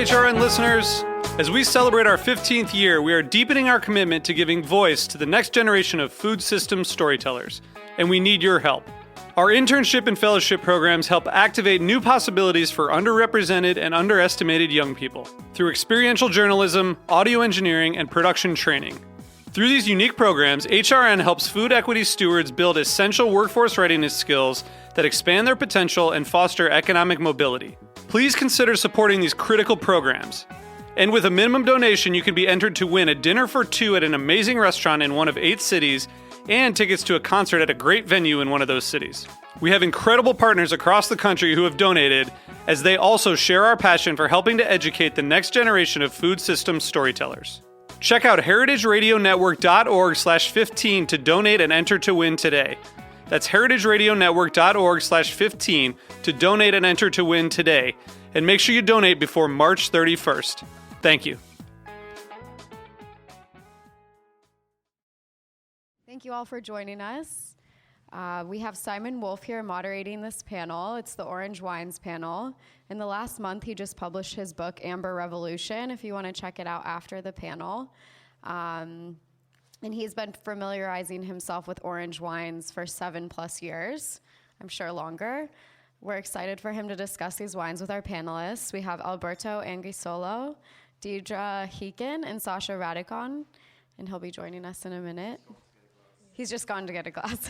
HRN listeners. As we celebrate our 15th year, we are deepening our commitment to giving voice to the next generation of food systems storytellers, and we need your help. Our internship and fellowship programs help activate new possibilities for underrepresented and underestimated young people through experiential journalism, audio engineering, and production training. Through these unique programs, HRN helps food equity stewards build essential workforce readiness skills that expand their potential and foster economic mobility. Please consider supporting these critical programs. And with a minimum donation, you can be entered to win a dinner for two at an amazing restaurant in one of 8 cities and tickets to a concert at a great venue in one of those cities. We have incredible partners across the country who have donated, as they also share our passion for helping to educate the next generation of food systems storytellers. Check out heritageradionetwork.org/15 to donate and enter to win today. That's heritageradionetwork.org/15 to donate and enter to win today. And make sure you donate before March 31st. Thank you. Thank you all for joining us. We have Simon Wolf here moderating this panel. It's the Orange Wines panel. In the last month, he just published his book, Amber Revolution, if you want to check it out after the panel. And he's been familiarizing himself with orange wines for 7+ years, I'm sure longer. We're excited for him to discuss these wines with our panelists. We have Alberto Anguissola, Deidre Heekin, and Saša Radikon, and he'll be joining us in a minute. He's just gone to get a glass.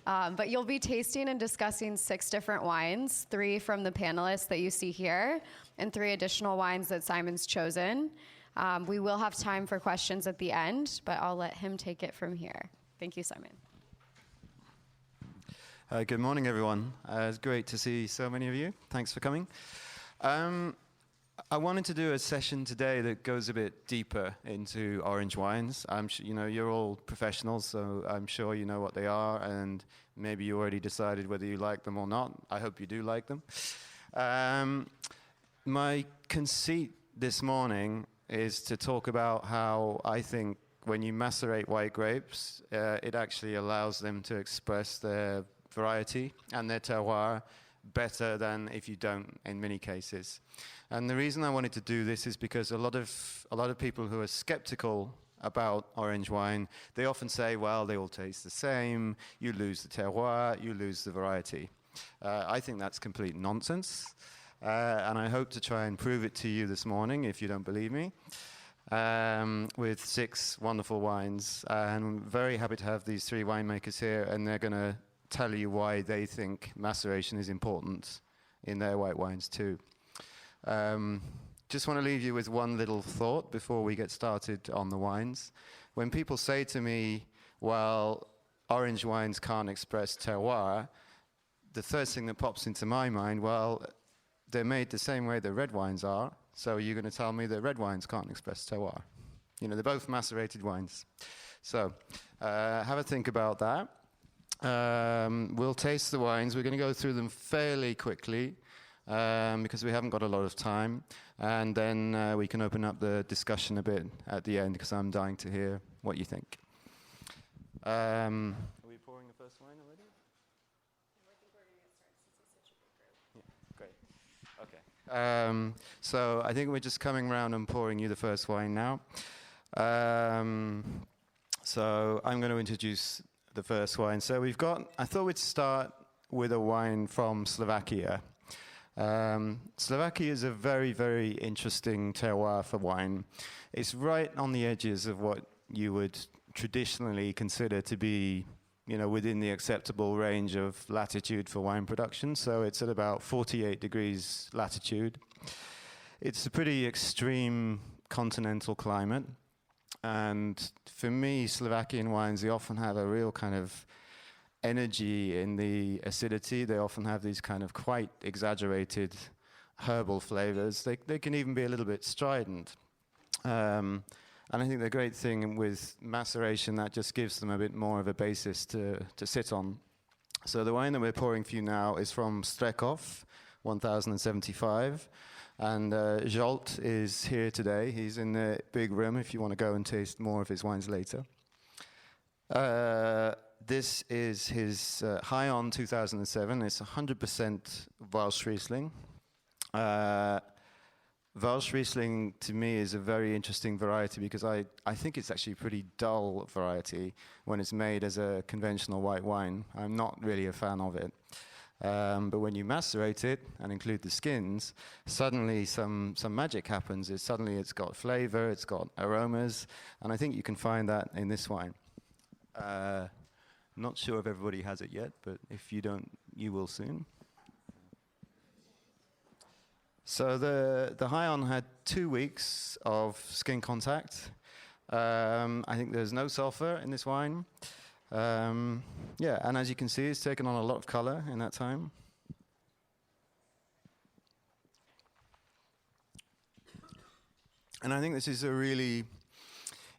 But you'll be tasting and discussing 6 different wines, 3 from the panelists that you see here, and 3 additional wines that Simon's chosen. We will have time for questions at the end, but I'll let him take it from here. Thank you, Simon. Good morning, everyone. It's great to see so many of you. Thanks for coming. I wanted to do a session today that goes a bit deeper into orange wines. I'm sure, you're all professionals, so I'm sure you know what they are, and maybe you already decided whether you like them or not. I hope you do like them. My conceit this morning is to talk about how I think when you macerate white grapes, it actually allows them to express their variety and their terroir better than if you don't in many cases. And the reason I wanted to do this is because a lot of people who are skeptical about orange wine, they often say, well, they all taste the same, you lose the terroir, you lose the variety. I think that's complete nonsense. And I hope to try and prove it to you this morning, if you don't believe me, with 6 wonderful wines. And I'm very happy to have these 3 winemakers here, and they're going to tell you why they think maceration is important in their white wines too. Just want to leave you with one little thought before we get started on the wines. When people say to me, well, orange wines can't express terroir, the first thing that pops into my mind, well, they're made the same way that red wines are, so you're going to tell me that red wines can't express terroir. They're both macerated wines. So have a think about that. We'll taste the wines. We're going to go through them fairly quickly because we haven't got a lot of time. And then we can open up the discussion a bit at the end because I'm dying to hear what you think. Are we pouring the first wine already? I think we're going to get started since it's such a big group. Yeah, great. Okay. So I think we're just coming around and pouring you the first wine now. So I'm going to introduce the first wine. So I thought we'd start with a wine from Slovakia. Slovakia is a very, very interesting terroir for wine. It's right on the edges of what you would traditionally consider to be, within the acceptable range of latitude for wine production. So it's at about 48 degrees latitude. It's a pretty extreme continental climate. And for me, Slovakian wines, they often have a real kind of energy in the acidity. They often have these kind of quite exaggerated herbal flavors. They can even be a little bit strident. And I think the great thing with maceration, that just gives them a bit more of a basis to sit on. So the wine that we're pouring for you now is from Strekov, 1075. And Zsolt is here today. He's in the big room if you want to go and taste more of his wines later. This is his High On 2007. It's 100% Welsh Riesling. Welschriesling to me is a very interesting variety because I think it's actually a pretty dull variety when it's made as a conventional white wine. I'm not really a fan of it. But when you macerate it and include the skins, suddenly some magic happens. Suddenly it's got flavor, it's got aromas, and I think you can find that in this wine. Not sure if everybody has it yet, but if you don't, you will soon. So the High-On had 2 weeks of skin contact. I think there's no sulfur in this wine. Yeah, and as you can see, it's taken on a lot of color in that time. And I think this is a really,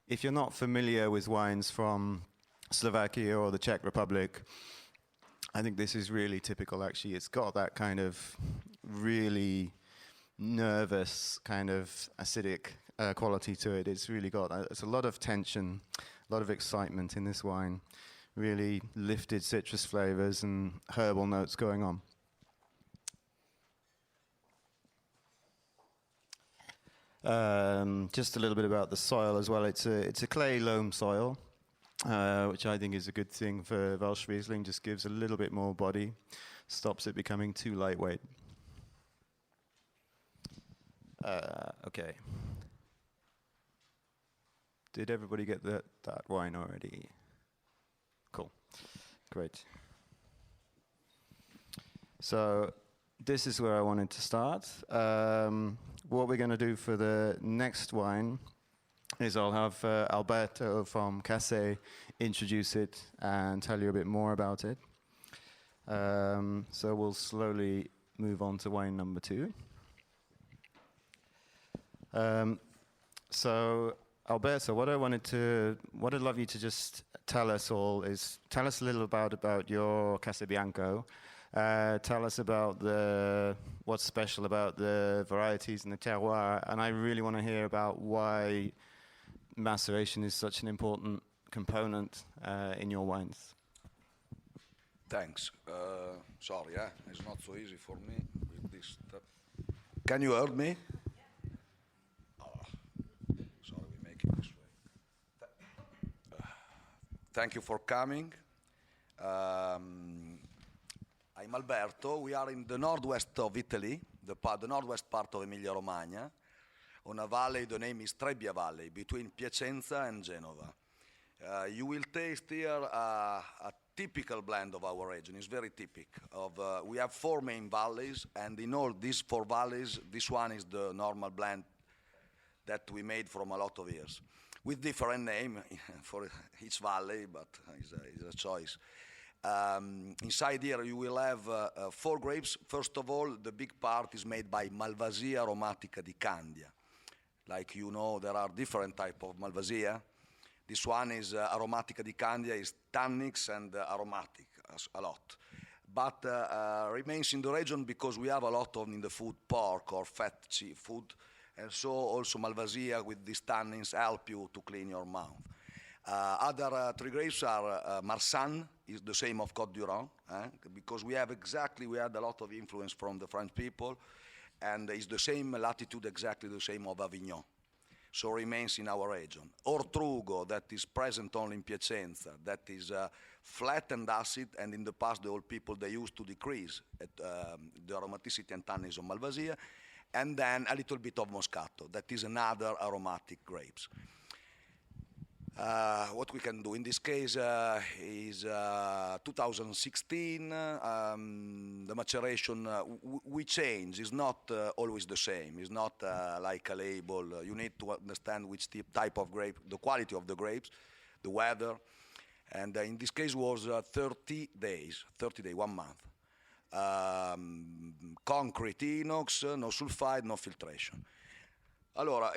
if you're not familiar with wines from Slovakia or the Czech Republic, I think this is really typical, actually. It's got that kind of really nervous, kind of acidic quality to it. It's really got, it's a lot of tension, a lot of excitement in this wine. Really lifted citrus flavors and herbal notes going on. Just a little bit about the soil as well. It's a clay loam soil, which I think is a good thing for Welschriesling. Just gives a little bit more body, stops it becoming too lightweight. Okay. Did everybody get that wine already? Cool. Great. So this is where I wanted to start. What we're going to do for the next wine is I'll have Alberto from Casè introduce it and tell you a bit more about it. So we'll slowly move on to wine number 2. So Alberto, what I'd love you to just tell us all is, tell us a little about your Casè Bianco. Tell us about what's special about the varieties and the terroir, and I really want to hear about why maceration is such an important component in your wines. Thanks. Sorry, it's not so easy for me with this stuff. Can you hear me? Sorry, we make it this way. Thank you for coming. I'm Alberto. We are in the northwest of Italy, the northwest part of Emilia-Romagna, on a valley, the name is Trebbia Valley, between Piacenza and Genova. You will taste here a typical blend of our region. It's very typical. We have 4 main valleys, and in all these 4 valleys, this one is the normal blend that we made from a lot of years, with different name for each valley, but it's a choice. Inside here you will have 4 grapes. First of all, the big part is made by Malvasia aromatica di Candia. Like you know, there are different type of Malvasia. This one is aromatica di Candia, is tannics and aromatic a lot. But remains in the region because we have a lot of in the food, pork or fat food, and so also Malvasia with these tannins help you to clean your mouth. Other 3 grapes are Marsanne, is the same of Côte d'Ivoire, because we had a lot of influence from the French people, and it's the same latitude, exactly the same of Avignon, so remains in our region. Ortrugo, that is present only in Piacenza, that is flat and acid, and in the past the old people, they used to decrease the aromaticity and tannins of Malvasia, and then a little bit of Moscato, that is another aromatic grapes. What we can do in this case is 2016. The maturation we change. It's not always the same. It's not like a label. You need to understand which type of grape, the quality of the grapes, the weather, and in this case was 30 days, 1 month. Concrete inox, no sulfide, no filtration. Allora,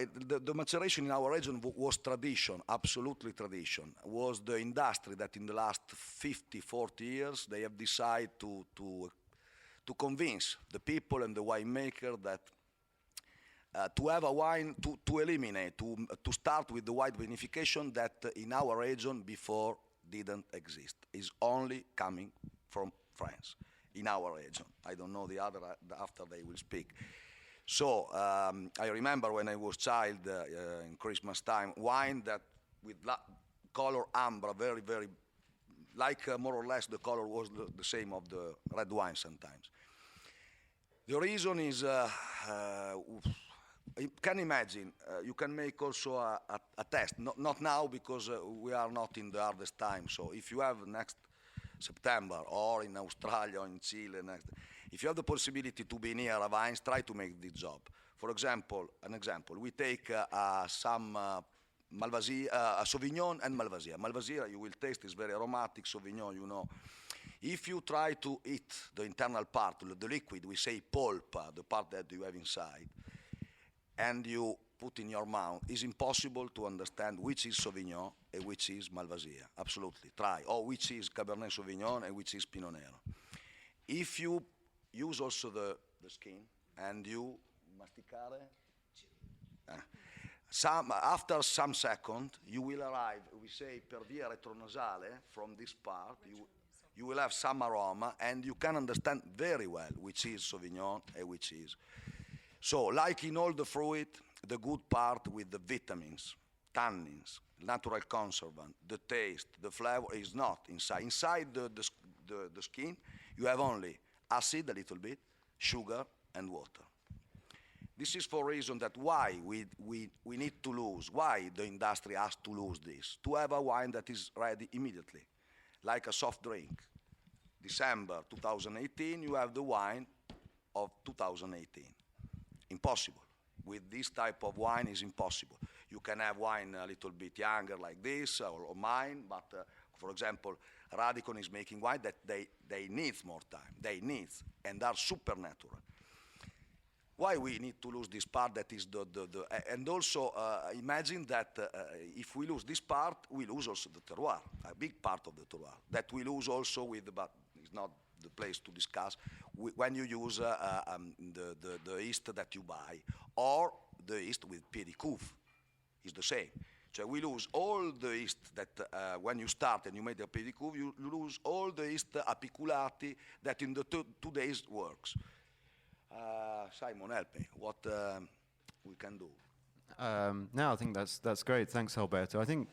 the maceration in our region was tradition, absolutely tradition. Was the industry that in the last 50, 40 years, they have decided to convince the people and the winemaker that to have a wine, to eliminate, to start with the white vinification that in our region before didn't exist. Is only coming from France, in our region. I don't know the other, after they will speak. So I remember when I was child in Christmas time, wine that with color amber, very, very, like more or less the color was the same of the red wine sometimes. The reason is, you can imagine, you can make also a test, not now because we are not in the hardest time. So if you have next September or in Australia or in Chile, if you have the possibility to be near a vines, try to make the job. For example, we take some Malvasia, Sauvignon and Malvasia. Malvasia, you will taste, is very aromatic. Sauvignon, you know. If you try to eat the internal part, the liquid, we say pulp, the part that you have inside, and you put in your mouth, it's impossible to understand which is Sauvignon and which is Malvasia. Absolutely, try. Or which is Cabernet Sauvignon and which is Pinot Nero. If you use also the skin and you masticare, after some second, you will arrive, we say, per via retronasale, from this part, you will have some aroma, and you can understand very well which is Sauvignon and which is. So, like in all the fruit, the good part with the vitamins, tannins, natural conservant, the taste, the flavor is not inside. Inside the skin, you have only acid a little bit, sugar, and water. This is for reason that why we need to lose, why the industry has to lose this, to have a wine that is ready immediately, like a soft drink. December 2018, you have the wine of 2018. Impossible. With this type of wine, is impossible. You can have wine a little bit younger like this, or mine, but for example, Radikon is making wine that they need more time. They need, and are super natural. Why we need to lose this part that is and also imagine that if we lose this part, we lose also the terroir, a big part of the terroir. That we lose also with, but it's not the place to discuss, when you use the yeast that you buy, or the yeast with pied de couve, is the same. So we lose all the yeast that when you start and you make the pied de couve, you lose all the yeast apiculati that in the 2 days works. Simon, help me. What we can do? No, I think that's great. Thanks, Alberto. I think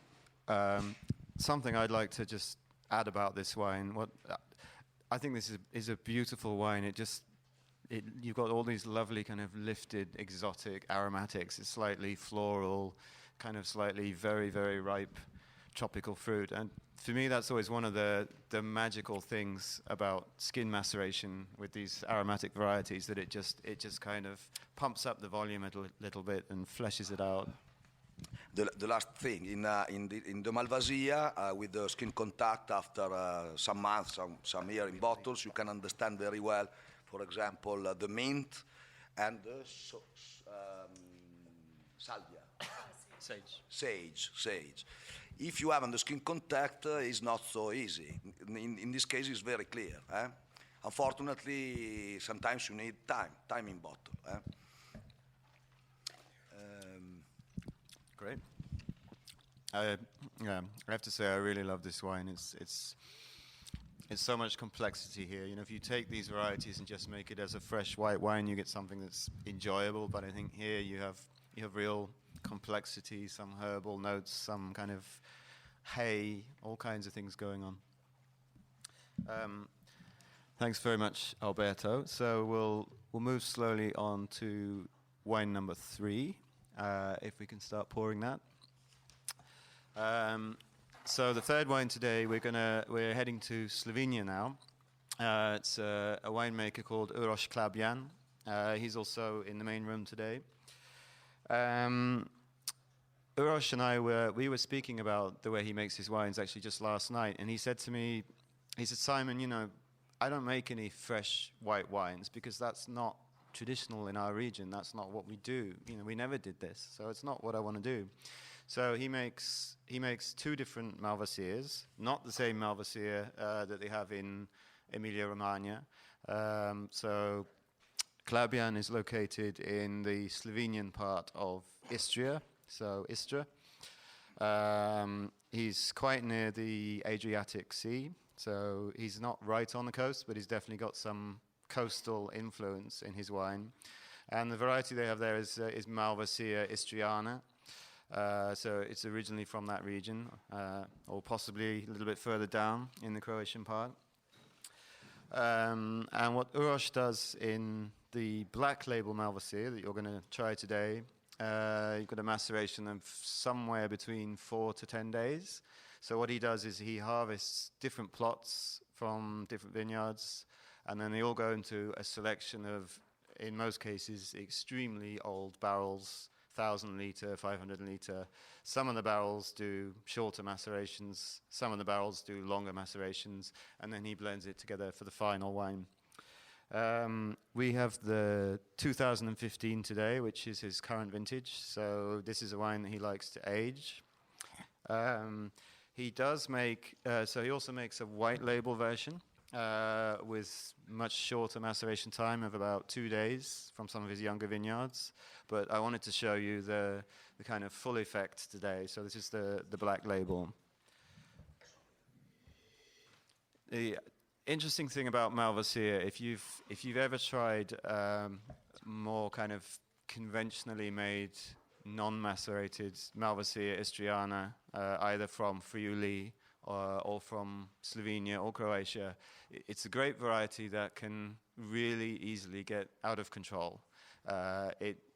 something I'd like to just add about this wine. I think this is a beautiful wine. You've got all these lovely kind of lifted, exotic aromatics. It's slightly floral, kind of slightly very, very ripe tropical fruit. And for me, that's always one of the magical things about skin maceration with these aromatic varieties, that it just kind of pumps up the volume a little bit and fleshes it out. The last thing, in the Malvasia, with the skin contact after some months, some year in bottles, you can understand very well, for example, the mint and the salvia. Sage. If you have on the skin contact, it's not so easy. In this case, it's very clear. Unfortunately, sometimes you need time in bottle. Great. I have to say, I really love this wine. It's so much complexity here. You know, if you take these varieties and just make it as a fresh white wine, you get something that's enjoyable. But I think here you have real complexity, some herbal notes, some kind of hay, all kinds of things going on. Thanks very much, Alberto. So we'll move slowly on to wine number 3, if we can start pouring that. So the third wine today, we're heading to Slovenia now. It's a winemaker called Uroš Klabjan. He's also in the main room today. Uroš and I we were speaking about the way he makes his wines actually just last night, and he said to me, Simon, you know, I don't make any fresh white wines because that's not traditional in our region. That's not what we do. You know, we never did this, so it's not what I want to do. So he makes 2 different Malvasias, not the same Malvasia that they have in Emilia-Romagna. So Klabjan is located in the Slovenian part of Istria, so Istra. He's quite near the Adriatic Sea, so he's not right on the coast, but he's definitely got some coastal influence in his wine. And the variety they have there is Malvasia istriana. So it's originally from that region, or possibly a little bit further down in the Croatian part. And what Uroš does in the black label Malvasia that you're going to try today, you've got a maceration of somewhere between 4 to 10 days. So what he does is he harvests different plots from different vineyards, and then they all go into a selection of, in most cases, extremely old barrels, 1,000 litre, 500 litre. Some of the barrels do shorter macerations, some of the barrels do longer macerations, and then he blends it together for the final wine. We have the 2015 today, which is his current vintage. So this is a wine that he likes to age. He does make, so he also makes a white label version with much shorter maceration time of about 2 days from some of his younger vineyards. But I wanted to show you the kind of full effect today. So this is the black label. The interesting thing about Malvasia, if you've ever tried more kind of conventionally made non-macerated Malvasia istriana, either from Friuli or from Slovenia or Croatia, it's a great variety that can really easily get out of control.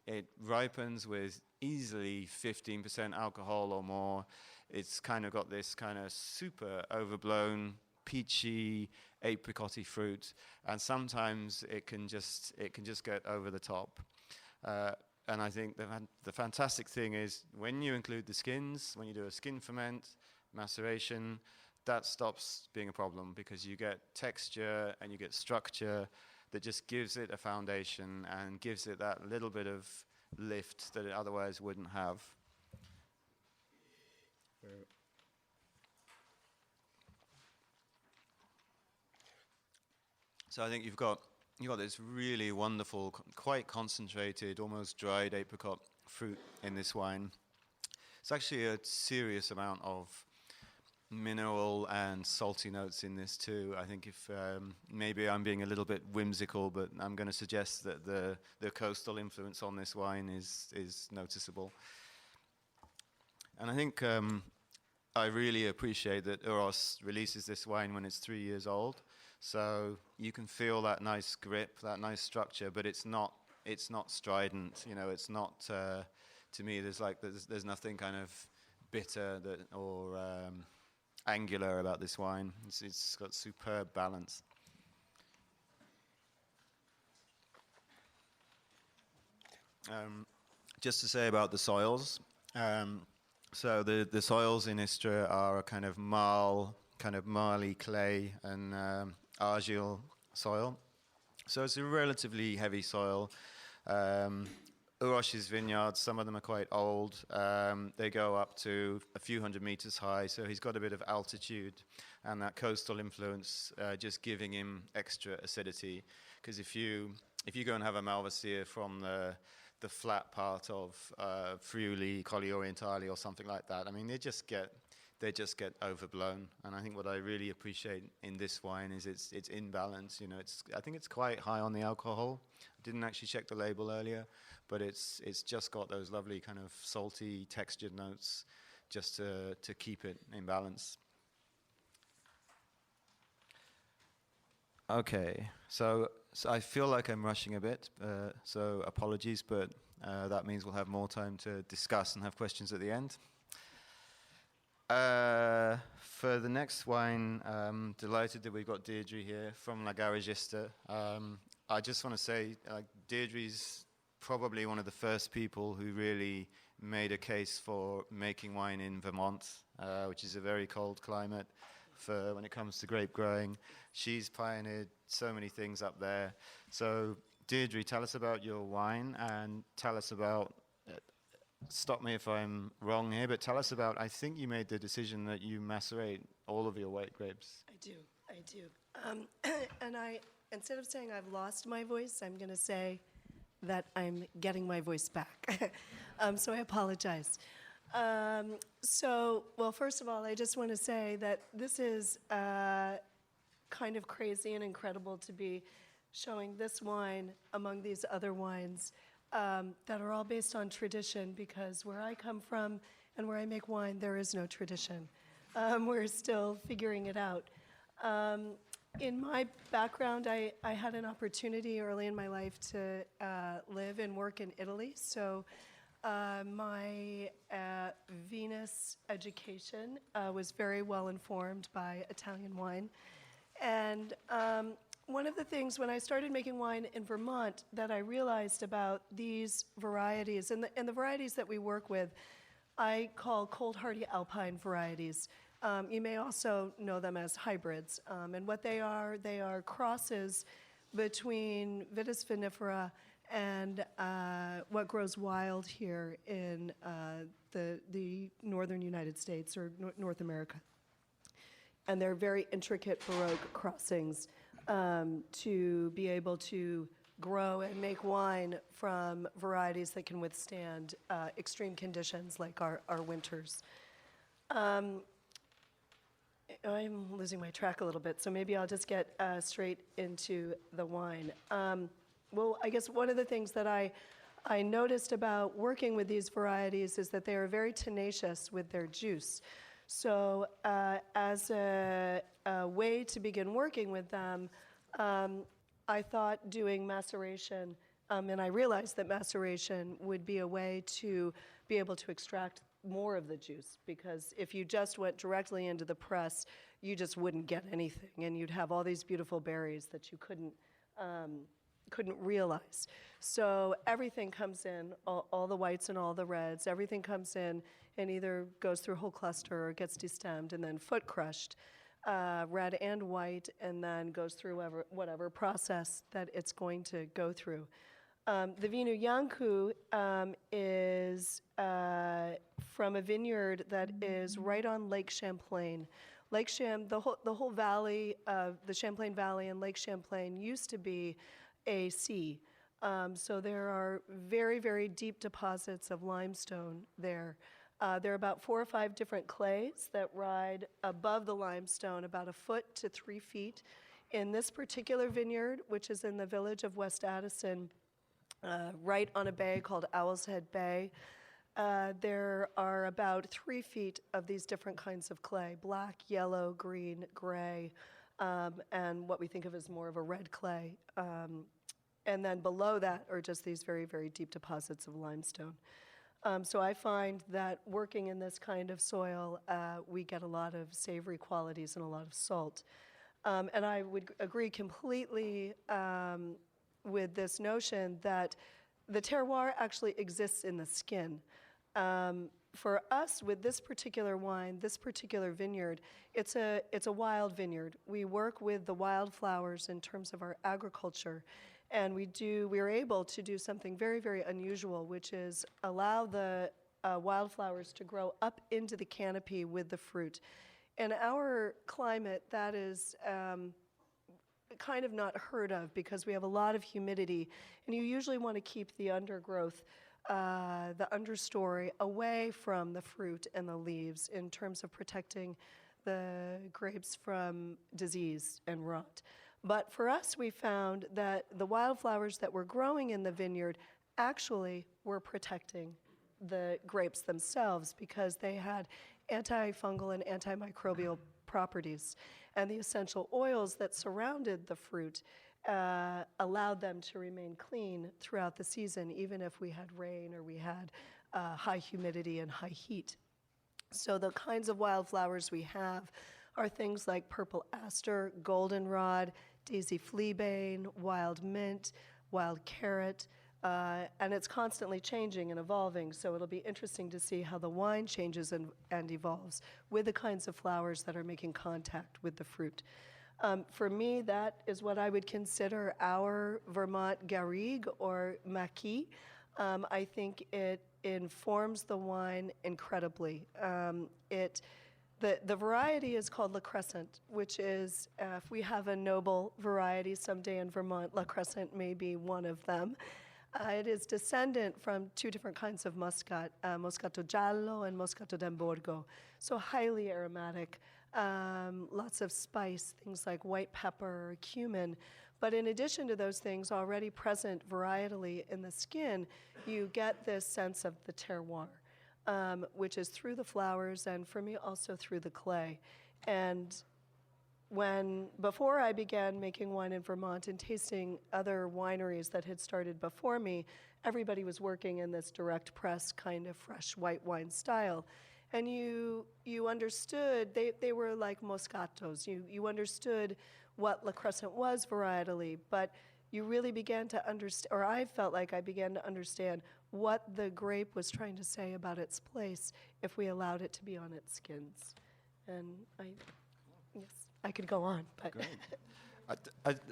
It ripens with easily 15% alcohol or more. It's kind of got this kind of super overblown, peachy, apricot-y fruit, and sometimes it can just get over the top. And I think the fantastic thing is when you include the skins, when you do a skin ferment, maceration, that stops being a problem because you get texture and you get structure that just gives it a foundation and gives it that little bit of lift that it otherwise wouldn't have. So I think you've got this really wonderful, quite concentrated, almost dried apricot fruit in this wine. It's actually a serious amount of mineral and salty notes in this too. I think if maybe I'm being a little bit whimsical, but I'm going to suggest that the coastal influence on this wine is noticeable. And I think I really appreciate that Uroš releases this wine when it's 3 years old. So you can feel that nice grip, that nice structure, but it's not strident. You know, it's not. To me, there's nothing kind of bitter or angular about this wine. It's got superb balance. Just to say about the soils. So the soils in Istra are a kind of marly clay and argile soil. So it's a relatively heavy soil. Uroš's vineyards, some of them are quite old. They go up to a few hundred meters high, so he's got a bit of altitude and that coastal influence just giving him extra acidity. Because if you go and have a Malvasia from the flat part of Friuli, Colli Orientali or something like that, I mean, they just get overblown. And I think what I really appreciate in this wine is it's in balance. You know, I think it's quite high on the alcohol. I didn't actually check the label earlier, but it's just got those lovely kind of salty textured notes just to keep it in balance. Okay, so I feel like I'm rushing a bit, so apologies, but that means we'll have more time to discuss and have questions at the end. For the next wine, I'm delighted that we've got Deirdre here from La Garagista. I just want to say Deirdre's probably one of the first people who really made a case for making wine in Vermont, which is a very cold climate for when it comes to grape growing. She's pioneered so many things up there. So Deirdre, tell us about your wine and tell us about, stop me if I'm wrong here, but tell us about, I think you made the decision that you macerate all of your white grapes. I do. And instead of saying I've lost my voice, I'm going to say that I'm getting my voice back. So I apologize. Well, first of all, I just want to say that this is kind of crazy and incredible to be showing this wine among these other wines that are all based on tradition, because where I come from and where I make wine, there is no tradition. We're still figuring it out. In my background, I had an opportunity early in my life to live and work in Italy. So my Venus education was very well informed by Italian wine. And one of the things when I started making wine in Vermont that I realized about these varieties, and the varieties that we work with, I call cold hardy alpine varieties. You may also know them as hybrids. And what they are crosses between Vitis vinifera and what grows wild here in the northern United States or North America. And they're very intricate Baroque crossings to be able to grow and make wine from varieties that can withstand extreme conditions like our winters. I'm losing my track a little bit, so maybe I'll just get straight into the wine. Well, I guess one of the things that I noticed about working with these varieties is that they are very tenacious with their juice. So as a way to begin working with them, I thought doing maceration, and I realized that maceration would be a way to be able to extract more of the juice, because if you just went directly into the press, you just wouldn't get anything, and you'd have all these beautiful berries that you couldn't realize. So everything comes in, all the whites and all the reds, everything comes in and either goes through whole cluster or gets destemmed and then foot crushed, red and white, and then goes through whatever process that it's going to go through. The Vinu Iancu is from a vineyard that is right on Lake Champlain. The whole valley of the Champlain Valley and Lake Champlain used to be a sea. So there are very, very deep deposits of limestone there. There are about 4 or 5 different clays that ride above the limestone about 1 foot to 3 feet. In this particular vineyard, which is in the village of West Addison, right on a bay called Owl's Head Bay, there are about 3 feet of these different kinds of clay: black, yellow, green, gray, and what we think of as more of a red clay. And then below that are just these very, very deep deposits of limestone. So I find that working in this kind of soil, we get a lot of savory qualities and a lot of salt. And I would agree completely with this notion that the terroir actually exists in the skin. For us, with this particular wine, this particular vineyard, it's a wild vineyard. We work with the wildflowers in terms of our agriculture, and we are able to do something very, very unusual, which is allow the wildflowers to grow up into the canopy with the fruit. In our climate, that is kind of not heard of, because we have a lot of humidity, and you usually want to keep the undergrowth, the understory, away from the fruit and the leaves in terms of protecting the grapes from disease and rot. But for us, we found that the wildflowers that were growing in the vineyard actually were protecting the grapes themselves, because they had antifungal and antimicrobial properties. And the essential oils that surrounded the fruit allowed them to remain clean throughout the season, even if we had rain or we had high humidity and high heat. So the kinds of wildflowers we have are things like purple aster, goldenrod, daisy fleabane, wild mint, wild carrot, and it's constantly changing and evolving, so it'll be interesting to see how the wine changes and evolves with the kinds of flowers that are making contact with the fruit. For me, that is what I would consider our Vermont Garrigue or Maquis. I think it informs the wine incredibly. The variety is called La Crescent, which is, if we have a noble variety someday in Vermont, La Crescent may be one of them. It is descendant from 2 different kinds of muscat, Moscato Giallo and Moscato d'Amburgo, so highly aromatic, lots of spice, things like white pepper or cumin, But in addition to those things already present varietally in the skin, you get this sense of the terroir, which is through the flowers and for me also through the clay. And before I began making wine in Vermont and tasting other wineries that had started before me, everybody was working in this direct press kind of fresh white wine style. And you understood, they were like Moscatos. You understood what La Crescent was varietally, but you really began to understand, or I felt like I began to understand what the grape was trying to say about its place if we allowed it to be on its skins. And I could go on, but. Great.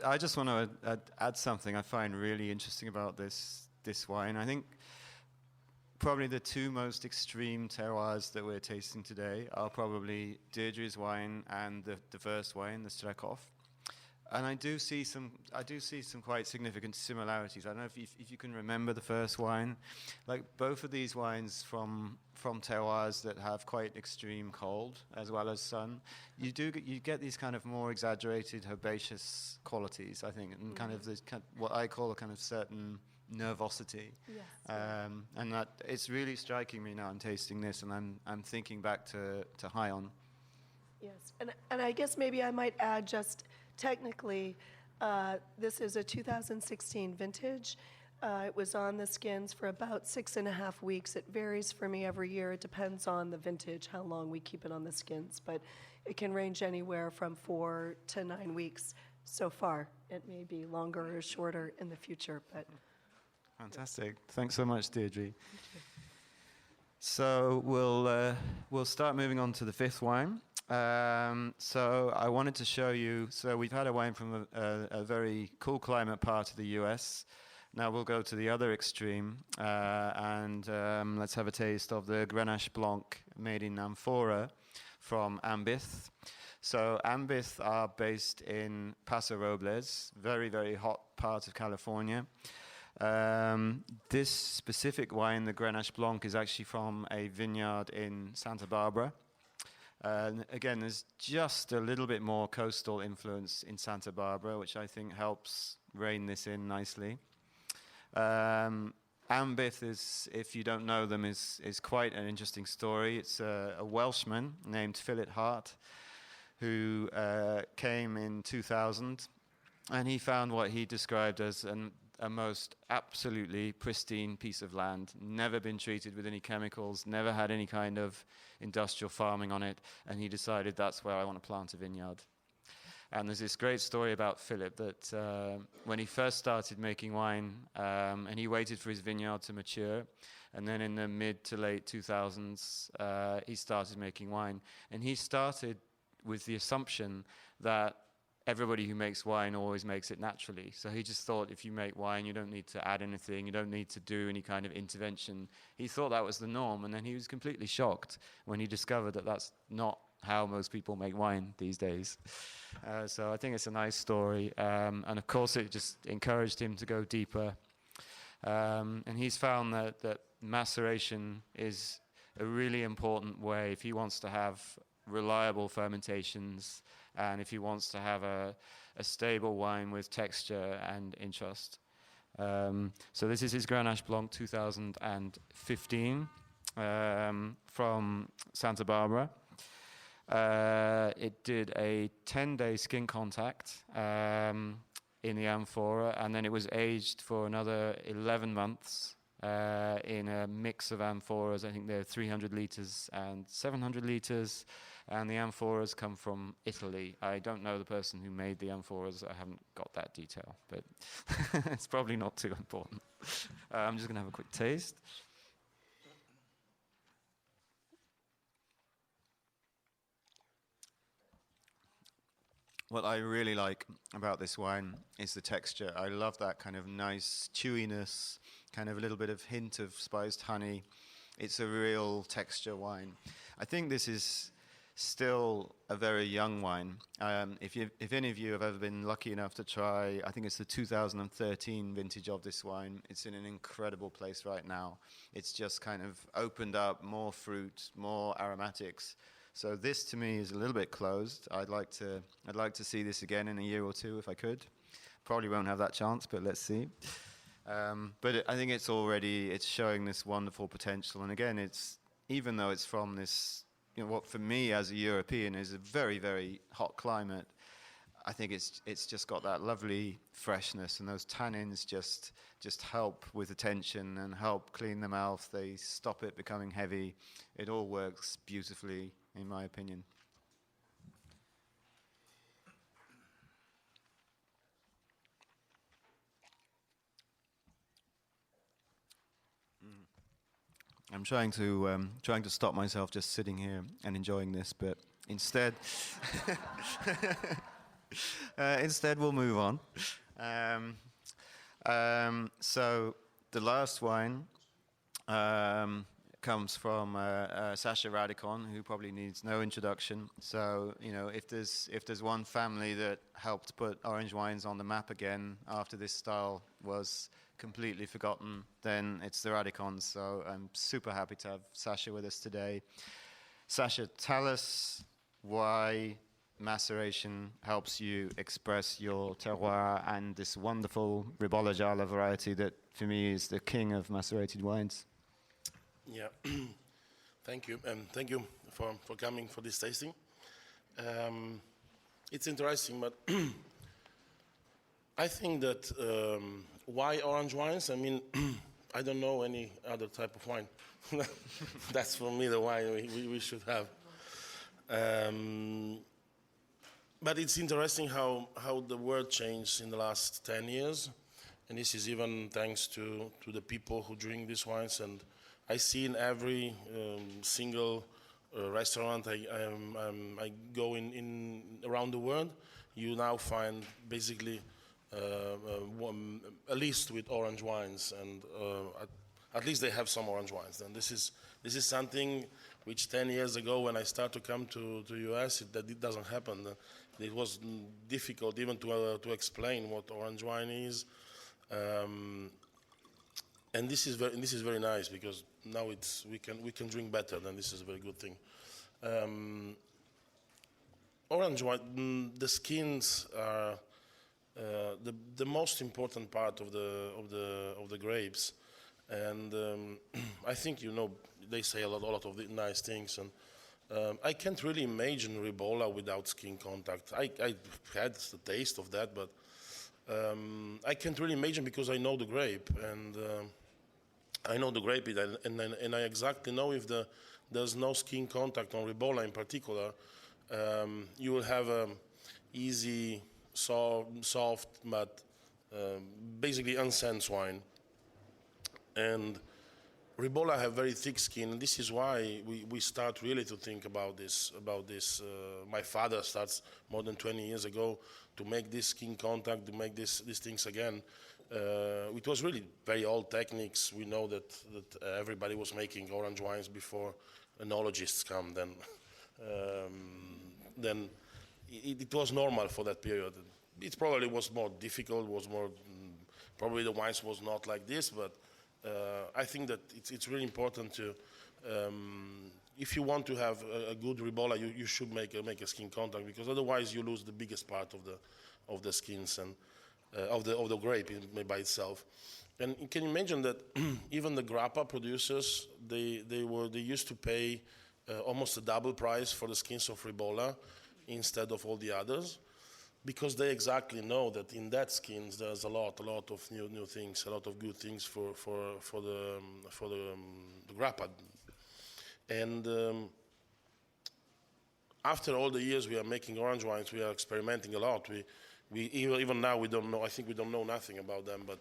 I just want to add something I find really interesting about this wine. I think probably the two most extreme terroirs that we're tasting today are probably Deirdre's wine and the first wine, the Strekhoff. And I do see some quite significant similarities. I don't know if you can remember the first wine. Like both of these wines from terroirs that have quite extreme cold as well as sun, you get these kind of more exaggerated herbaceous qualities, I think, and kind of this what I call a kind of certain nervosity. Yes. And that it's really striking me now. I'm tasting this, and I'm thinking back to Hyon. Yes, and I guess maybe I might add just technically, this is a 2016 vintage. It was on the skins for about 6.5 weeks. It varies for me every year. It depends on the vintage, how long we keep it on the skins, but it can range anywhere from 4 to 9 weeks so far. It may be longer or shorter in the future, but. Fantastic. Thanks so much, Deirdre. So we'll start moving on to the fifth wine. So I wanted to show you, so we've had a wine from a very cool climate part of the US. Now we'll go to the other extreme, and let's have a taste of the Grenache Blanc made in amphora from Ambith. So Ambith are based in Paso Robles, very, very hot part of California. This specific wine, the Grenache Blanc, is actually from a vineyard in Santa Barbara. Again, there's just a little bit more coastal influence in Santa Barbara, which I think helps rein this in nicely. Ambith is, if you don't know them, is quite an interesting story. It's a Welshman named Philip Hart who came in 2000, and he found what he described as a most absolutely pristine piece of land, never been treated with any chemicals, never had any kind of industrial farming on it, and he decided that's where I want to plant a vineyard. And there's this great story about Philip that when he first started making wine, and he waited for his vineyard to mature, and then in the mid to late 2000s, he started making wine. And he started with the assumption that everybody who makes wine always makes it naturally. So he just thought if you make wine, you don't need to add anything, you don't need to do any kind of intervention. He thought that was the norm, and then he was completely shocked when he discovered that that's not how most people make wine these days. So I think it's a nice story, and of course it just encouraged him to go deeper. And he's found that maceration is a really important way if he wants to have reliable fermentations, and if he wants to have a stable wine with texture and interest. So this is his Grenache Blanc 2015 from Santa Barbara. It did a 10-day skin contact in the amphora, and then it was aged for another 11 months in a mix of amphoras. I think they're 300 liters and 700 liters. And the amphoras come from Italy. I don't know the person who made the amphoras. I haven't got that detail, but it's probably not too important. I'm just going to have a quick taste. What I really like about this wine is the texture. I love that kind of nice chewiness, kind of a little bit of hint of spiced honey. It's a real texture wine. I think this is still a very young wine. If any of you have ever been lucky enough to try, I think it's the 2013 vintage of this wine. It's in an incredible place right now. It's just kind of opened up more fruit, more aromatics. So this to me is a little bit closed. I'd like to see this again in a year or two if I could. Probably won't have that chance, but let's see. I think it's showing this wonderful potential. And again, even though it's from this, what for me as a European is a very, very hot climate, I think it's just got that lovely freshness, and those tannins just help with the tension and help clean the mouth. They stop it becoming heavy. It all works beautifully, in my opinion. I'm trying to stop myself just sitting here and enjoying this, but instead, we'll move on. So the last wine comes from Saša Radikon, who probably needs no introduction. So if there's one family that helped put orange wines on the map again after this style was completely forgotten, then it's the Radikons. So I'm super happy to have Saša with us today. Saša, tell us why maceration helps you express your terroir and this wonderful Ribolla Gialla variety that for me is the king of macerated wines. Yeah, thank you, and thank you for coming for this tasting. It's interesting, but I think that why orange wines? I mean, I don't know any other type of wine. That's for me the wine we should have. But it's interesting how the world changed in the last 10 years, and this is even thanks to the people who drink these wines. And I see in every single restaurant I go in around the world, you now find basically a list with orange wines, and at least they have some orange wines. And this is something which 10 years ago, when I started to come to US, it doesn't happen. It was difficult even to explain what orange wine is, and this is very nice, because now we can drink better, and this is a very good thing. Orange wine, the skins are the most important part of the grapes, and I think they say a lot of the nice things, and I can't really imagine Ribolla without skin contact. I had the taste of that, but I can't really imagine, because I know the grape, and I know the grape, and I exactly know if there's no skin contact on Ribolla in particular, you will have a easy, soft, but basically unsensed wine. And Ribolla have very thick skin, and this is why we start really to think about this. My father starts more than 20 years ago to make this skin contact, to make these things again. It was really very old techniques. We know that everybody was making orange wines before enologists come. Then it was normal for that period. It probably was more difficult. Probably the wines was not like this, but. I think that it's really important to, if you want to have a good Ribolla, you should make a skin contact, because otherwise you lose the biggest part of the skins and of the grape by itself. And you can imagine that even the grappa producers, they used to pay almost a double price for the skins of Ribolla instead of all the others, because they exactly know that in that skins there's a lot of new things, a lot of good things for the grappa. And after all the years we are making orange wines, we are experimenting a lot. We even now we don't know. I think we don't know nothing about them, but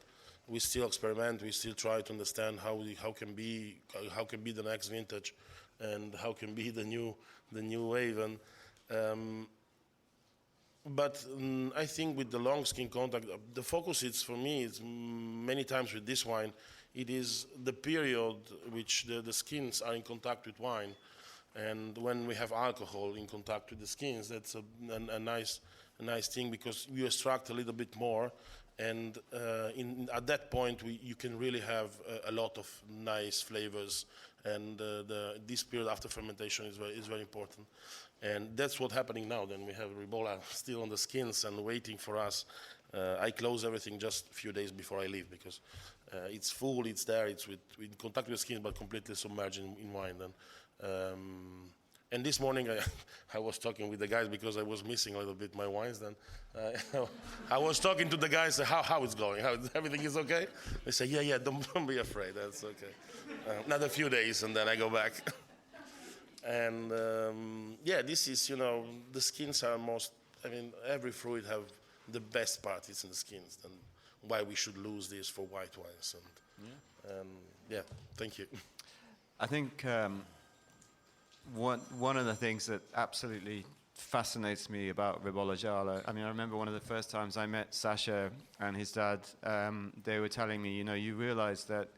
we still experiment. We still try to understand how can be the next vintage, and how can be the new wave. And but I think with the long skin contact, the focus is, for me, it's many times with this wine, it is the period which the skins are in contact with wine. And when we have alcohol in contact with the skins, that's a nice thing, because you extract a little bit more. And at that point, you can really have a lot of nice flavors. And this period after fermentation is very important. And that's what's happening now. Then we have Ribolla still on the skins and waiting for us I close everything just a few days before I leave because it's full, it's there, it's with contact with skin, but completely submerged in wine. And this morning I was talking with the guys because I was missing a little bit my wines. Then I was talking to the guys, how it's going, how everything is okay. They say, yeah, don't be afraid, that's okay. Another few days and then I go back. And this is, the skins are every fruit have the best part is in the skins, and why we should lose this for white wines. And thank you. I think one of the things that absolutely fascinates me about Ribolla Gialla, I remember one of the first times I met Saša and his dad, they were telling me, you realize that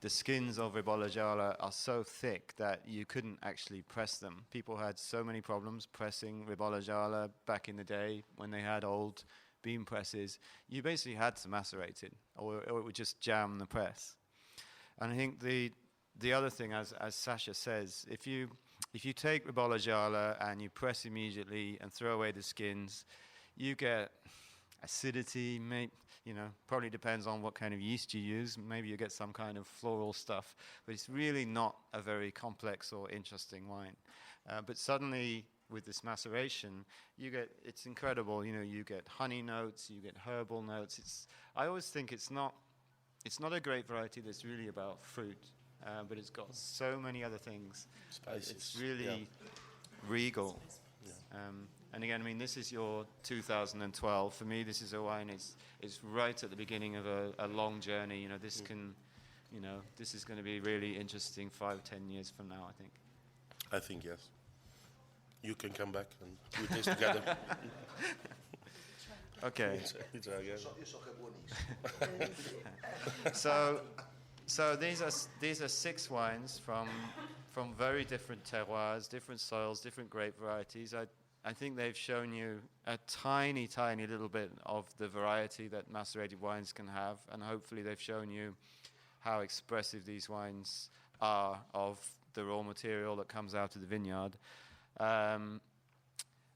the skins of Ribolla Gialla are so thick that you couldn't actually press them. People had so many problems pressing Ribolla Gialla back in the day when they had old beam presses. You basically had to macerate it, or it would just jam the press. And I think the other thing, as Saša says, if you take Ribolla Gialla and you press immediately and throw away the skins, you get acidity, probably depends on what kind of yeast you use. Maybe you get some kind of floral stuff, but it's really not a very complex or interesting wine. But suddenly, with this maceration, it's incredible. You get honey notes, you get herbal notes. I always think it's not a grape variety that's really about fruit, but it's got so many other things. Spices. It's really regal. Yeah. And again, this is your 2012. For me, this is a wine. It's right at the beginning of a long journey. This is going to be really interesting 5-10 years from now, I think. I think yes. You can come back and we taste together. Okay. So these are 6 wines from very different terroirs, different soils, different grape varieties. I think they've shown you a tiny, tiny little bit of the variety that macerated wines can have, and hopefully they've shown you how expressive these wines are of the raw material that comes out of the vineyard.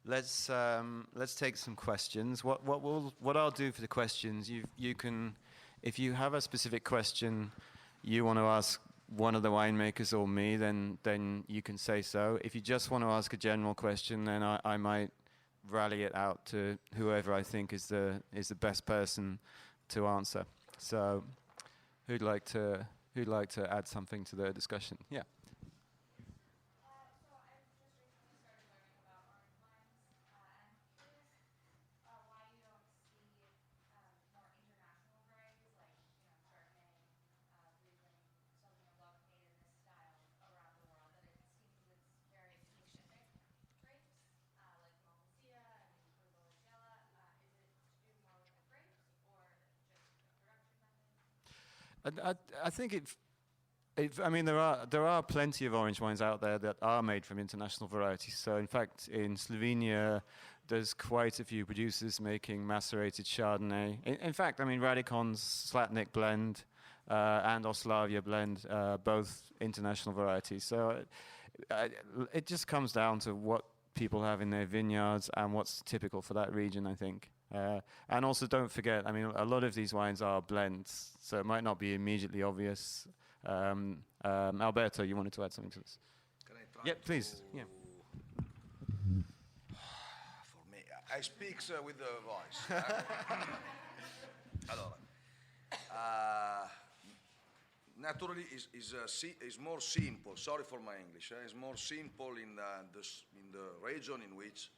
Let's take some questions. What I'll do for the questions, you can, if you have a specific question you want to ask one of the winemakers or me, then you can say so. If you just want to ask a general question, then I might rally it out to whoever I think is the best person to answer. So, who'd like to add something to the discussion? Yeah. I think there are plenty of orange wines out there that are made from international varieties. So in fact, in Slovenia, there's quite a few producers making macerated Chardonnay. In fact, Radikon's Slatnik blend and Oslavia blend, both international varieties. So it just comes down to what people have in their vineyards and what's typical for that region, I think. And also don't forget, a lot of these wines are blends, so it might not be immediately obvious. Alberto, you wanted to add something to this? Can I try? Yeah, please. Yeah. For me, I speak with the voice. Allora, naturally, is more simple. Sorry for my English. It's more simple in the region in which.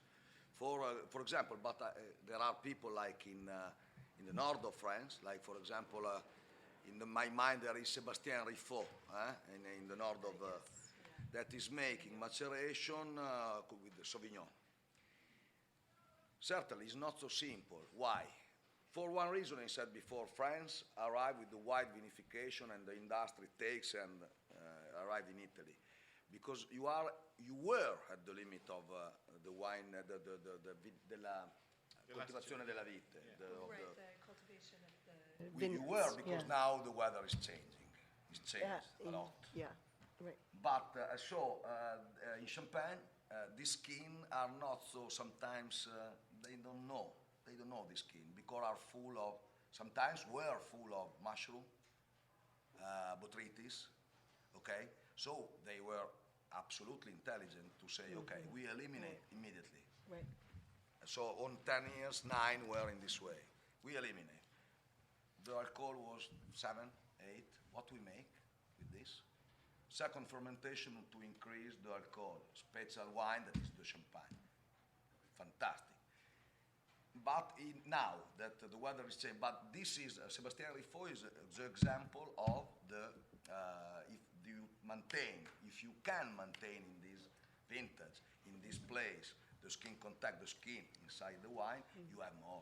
For example, but there are people like in the north of France, like for example, my mind there is Sébastien Riffaut in the north of that is making maceration with the Sauvignon. Certainly, it's not so simple. Why? For one reason, I said before, France arrived with the white vinification and the industry takes and arrived in Italy. Because you were at the limit of the wine, della coltivazione della vite. The cultivation of the You were, because now the weather is changing. It's changed a lot. Yeah, right. But in Champagne, the skin are not so, sometimes they don't know the skin. because are full of, sometimes were full of mushroom, botrytis, okay? So they were absolutely intelligent to say, okay, we eliminate immediately. Right. So on 10 years, 9 were in this way. We eliminate. The alcohol was 7, 8. What we make with this? Second fermentation to increase the alcohol. Special wine, that is the champagne. Fantastic. But now that the weather is changing, but this is, Sébastien Riffaut is the example of the, if you can maintain in this vintage, in this place, the skin contact, the skin inside the wine, you have more.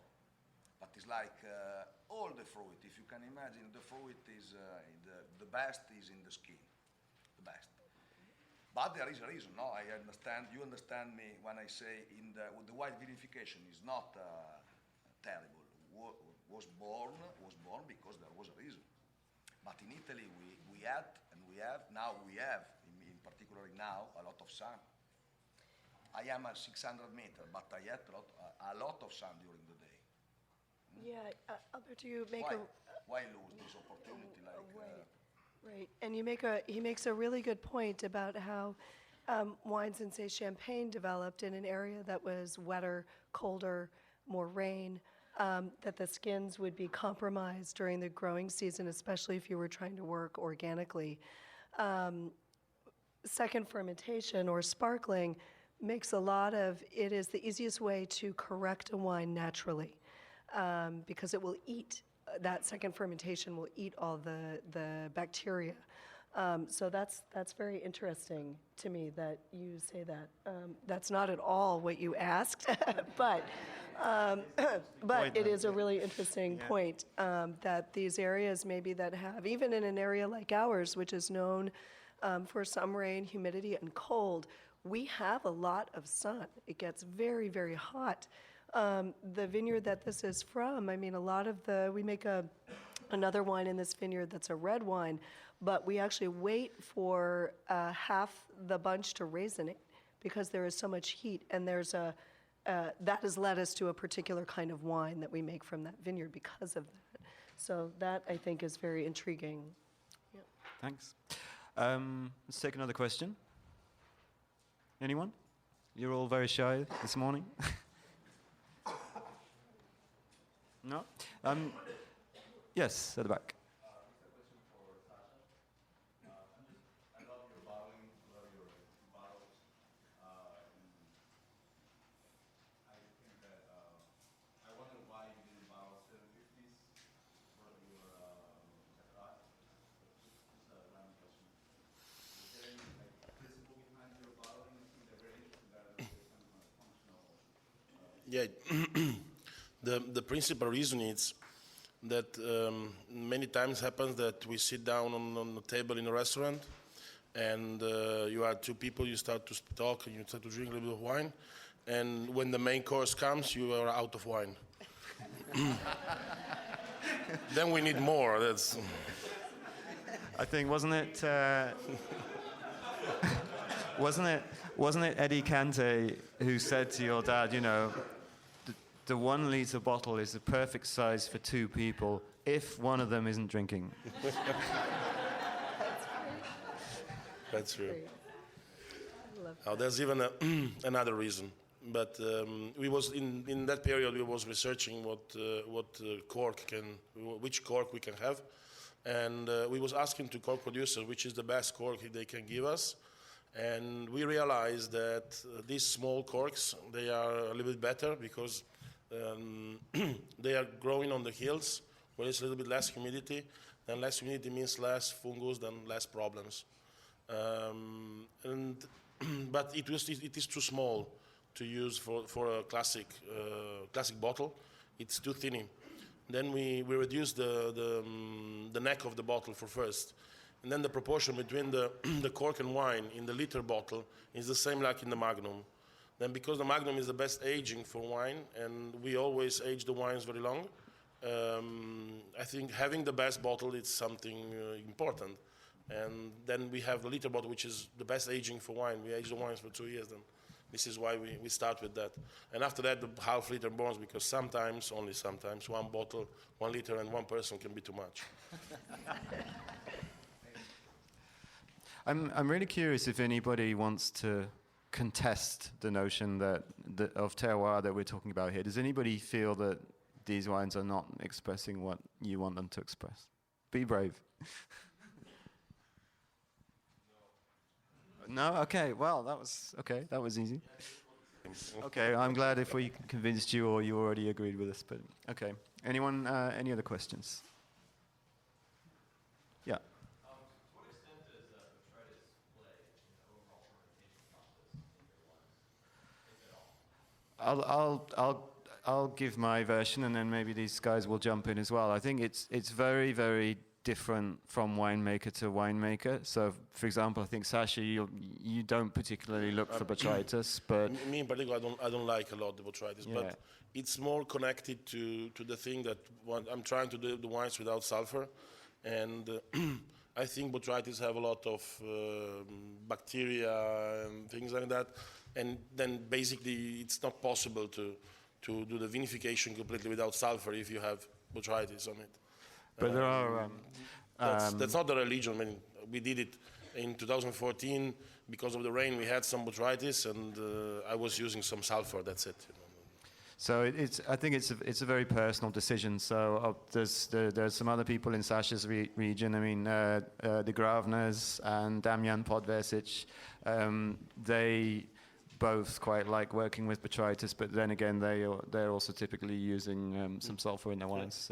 But it's like all the fruit, if you can imagine, the fruit is, the best is in the skin, the best. But there is a reason, no? I understand, you understand me when I say the wine vinification is not terrible. Was born because there was a reason. But in Italy we had and we have, now we have, in particular now, a lot of sun. I am at 600 meters, but I had a lot of sun during the day. Yeah, Alberto, you make Why lose this opportunity? Right, and he makes a really good point about how wines in, say, Champagne developed in an area that was wetter, colder, more rain, that the skins would be compromised during the growing season, especially if you were trying to work organically. Second fermentation or sparkling makes it is the easiest way to correct a wine naturally, because it will eat. That second fermentation will eat all the bacteria. So that's very interesting to me that you say that. That's not at all what you asked, but it is a really interesting point that these areas maybe that have, even in an area like ours, which is known for some rain, humidity, and cold, we have a lot of sun. It gets very, very hot. The vineyard that this is from, I mean, we make another wine in this vineyard that's a red wine, but we actually wait for half the bunch to raisinate because there is so much heat, and that has led us to a particular kind of wine that we make from that vineyard because of that. So that, I think, is very intriguing. Yeah. Thanks. Let's take another question. Anyone? You're all very shy this morning. No? Yes, at the back. I love your bottling, love your bottles. I think that I wonder why you didn't bottle 750s for your terroir. Just a random question. Is there any principle behind your bottling? I think they're very interesting that there's some functional. Yeah. The principal reason is that many times happens that we sit down on the table in a restaurant and you are two people, you start to talk and you start to drink a little bit of wine, and when the main course comes, you are out of wine. Then we need more. That's. I think, wasn't it Eddie Cante who said to your dad, you know, the 1 liter bottle is the perfect size for 2 people if one of them isn't drinking. That's true. Now, there's even another reason. But we was in that period we was researching which cork we can have, and we was asking to cork producers which is the best cork they can give us, and we realized that these small corks, they are a little bit better because they are growing on the hills where it's a little bit less humidity, and less humidity means less fungus, then less problems. But it is too small to use for a classic bottle. It's too thin. Then we reduce the neck of the bottle for first, and then the proportion between the cork and wine in the liter bottle is the same like in the Magnum. Then because the Magnum is the best aging for wine, and we always age the wines very long, I think having the best bottle is something important. And then we have the liter bottle, which is the best aging for wine. We age the wines for 2 years then. This is why we start with that. And after that, the half liter bonds, because sometimes, only sometimes, 1 bottle, 1 liter, and 1 person can be too much. I'm really curious if anybody wants to contest the notion of terroir that we're talking about here. Does anybody feel that these wines are not expressing what you want them to express? Be brave. No? Okay, well, that was easy. Okay, I'm glad if we convinced you or you already agreed with us, but okay. Anyone, any other questions? Yeah. To what extent does botrytis play in the overall fermentation process in your wines, if at all? I'll give my version, and then maybe these guys will jump in as well. I think it's very, very different from winemaker to winemaker. So, for example, I think Saša, you don't particularly look for botrytis, but Me in particular, I don't like a lot the botrytis, but it's more connected to the thing that I'm trying to do the wines without sulfur, and I think botrytis have a lot of bacteria and things like that, and then basically it's not possible to do the vinification completely without sulfur if you have botrytis on it. but there are. That's not the religion. I mean, we did it in 2014 because of the rain. We had some botrytis, and I was using some sulfur. That's it. So I think it's a very personal decision. So there's some other people in Saša's region. I mean, the Gravners and Damian Podversic, they both quite like working with botrytis, but then again, they're also typically using some sulfur in their wines.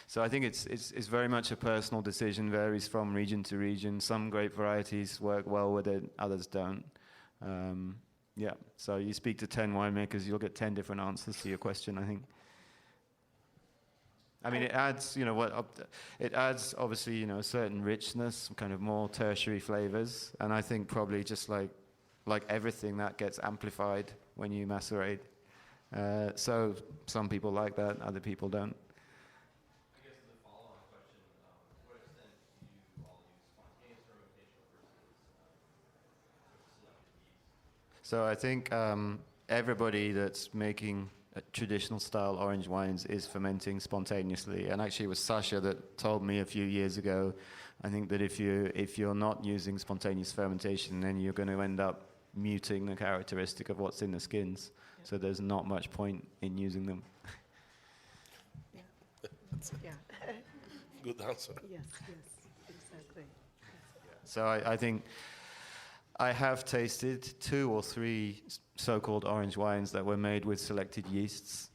So I think it's very much a personal decision. Varies from region to region. Some grape varieties work well with it, others don't. Yeah, so you speak to 10 winemakers, you'll get 10 different answers to your question, I think. I mean, it adds, it adds obviously, a certain richness, kind of more tertiary flavors, and I think probably just like everything that gets amplified when you macerate. So some people like that, other people don't. I guess as a follow-on question, to what extent do you all use spontaneous fermentation versus selected yeast? So I think everybody that's making traditional style orange wines is fermenting spontaneously. And actually it was Saša that told me a few years ago, I think that if you're not using spontaneous fermentation, then you're going to end up muting the characteristic of what's in the skins. Yeah. So there's not much point in using them. Yeah. Good answer. Yes, exactly. So I think I have tasted 2 or 3 so-called orange wines that were made with selected yeasts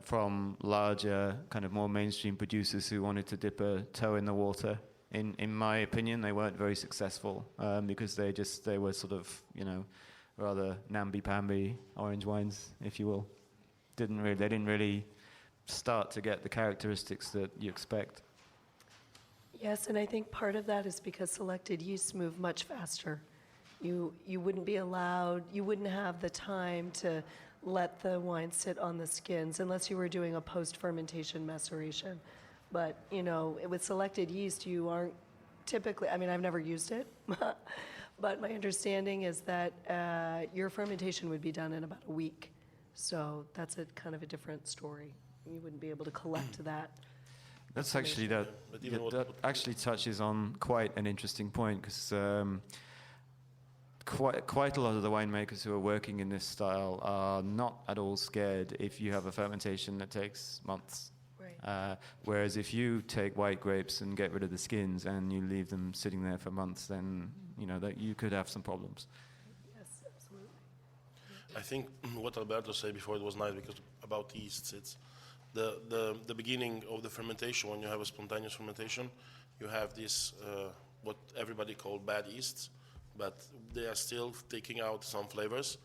from larger, kind of more mainstream producers who wanted to dip a toe in the water. In my opinion, they weren't very successful because they were sort of, rather namby-pamby orange wines, if you will. They didn't really start to get the characteristics that you expect. Yes, and I think part of that is because selected yeasts move much faster. You wouldn't be allowed, you wouldn't have the time to let the wine sit on the skins unless you were doing a post-fermentation maceration. But, with selected yeast, you aren't typically, I mean, I've never used it, but my understanding is that your fermentation would be done in about a week. So that's a kind of a different story. You wouldn't be able to collect that. That's actually, that actually touches on quite an interesting point, because quite a lot of the winemakers who are working in this style are not at all scared if you have a fermentation that takes months. Right. Whereas if you take white grapes and get rid of the skins and you leave them sitting there for months, then that you could have some problems. Yes, absolutely. I think what Alberto said before, it was nice, because about yeasts, it's the beginning of the fermentation. When you have a spontaneous fermentation, you have this what everybody call bad yeasts, but they are still taking out some flavors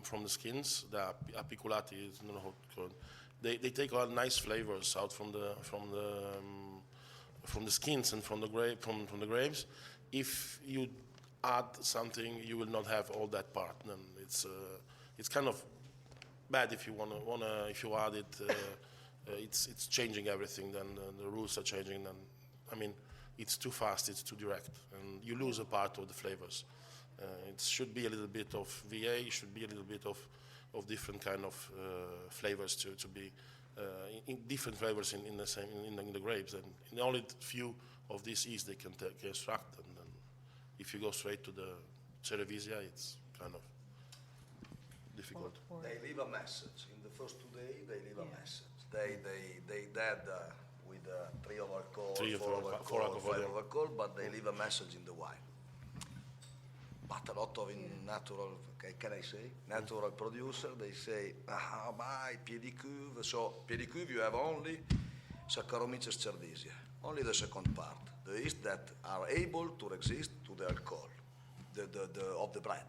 from the skins. The apiculati, I don't know how to call it. They take a lot of nice flavors out from the skins and from the grapes. If you add something, you will not have all that part. And it's kind of bad if you if you add it. It's changing everything. Then the rules are changing. Then it's too fast. It's too direct, and you lose a part of the flavors. It should be a little bit of VA, should be a little bit of different kind of flavors to be in different flavors in the same in the grapes, and in only few of these yeast they can extract, and then if you go straight to the Cerevisia, it's kind of difficult. They leave a message. In the first 2 days, they leave a message. They dead with 3 of alcohol, 4 of alcohol, 5 of alcohol, but they leave a message in the wine. But a lot of natural, can I say, natural producer, they say, my pied de cuve. So pied de cuve you have only Saccharomyces cerevisiae, only the second part, the yeast that are able to resist to the alcohol of the bread.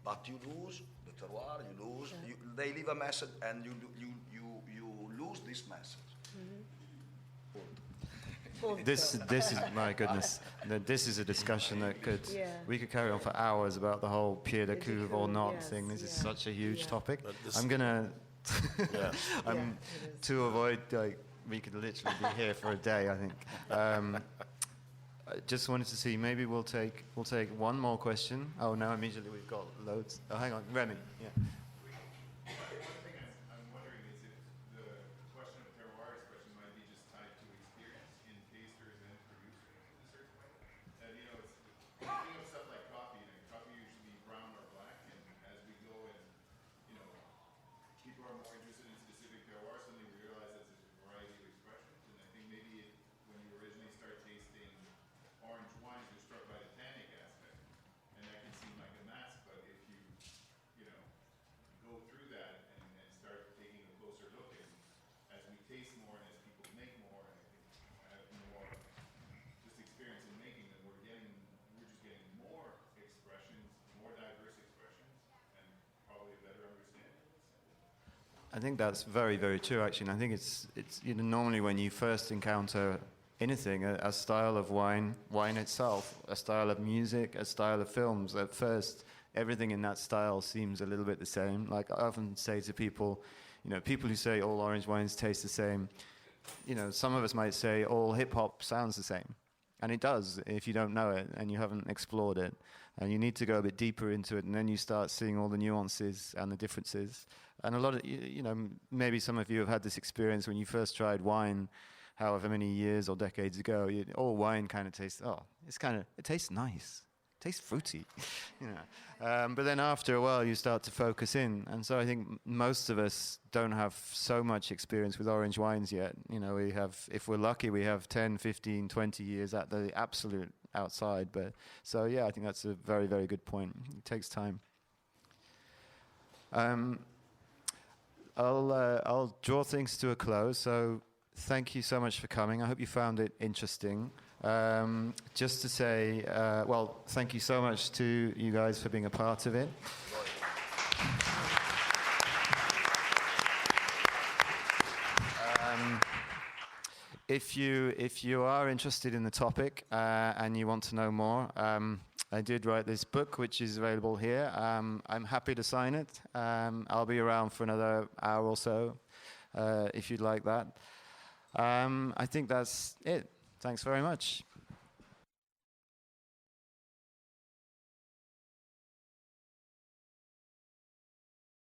But you lose the terroir, you lose, they leave a message, and you lose this message. This is my goodness. This is a discussion that we could carry on for hours about the whole pied de cuve or not thing. This is such a huge topic. I'm gonna to avoid we could literally be here for a day, I think. I just wanted to see, maybe we'll take one more question. Oh no, immediately we've got loads. Oh, hang on, Remy. Yeah. One thing I'm wondering is if the question of terroir expression might be just tied to experience in tasters and producers in a certain way. And it's thinking of stuff like coffee. Coffee usually brown or black, and as we go and people are more interested in specific terroir, suddenly we realize that there's a variety of expressions. And I think maybe when you originally start tasting orange wines, you're struck by the tannic aspect, and that can seem like a mask. But if you go through that and start taking a closer look, and as we taste more and as people make more, and I think have more just experience in making them, we're just getting more expressions, more diverse expressions, and probably a better understanding. I think that's very, very true, actually. And I think it's normally when you first encounter anything, a style of wine itself, a style of music, a style of films, at first, everything in that style seems a little bit the same. Like I often say to people, people who say all orange wines taste the same, some of us might say all hip-hop sounds the same. And it does, if you don't know it and you haven't explored it. And you need to go a bit deeper into it, and then you start seeing all the nuances and the differences. And a lot of, maybe some of you have had this experience when you first tried wine, however many years or decades ago, all wine kind of tastes, it tastes nice. It tastes fruity, But then after a while, you start to focus in. And so I think most of us don't have so much experience with orange wines yet. We have, if we're lucky, we have 10, 15, 20 years at the absolute outside. But so, yeah, I think that's a very, very good point. It takes time. I'll draw things to a close. So thank you so much for coming. I hope you found it interesting. Just to say, thank you so much to you guys for being a part of it. If you are interested in the topic and you want to know more, I did write this book, which is available here. I'm happy to sign it. I'll be around for another hour or so, if you'd like that. I think that's it. Thanks very much.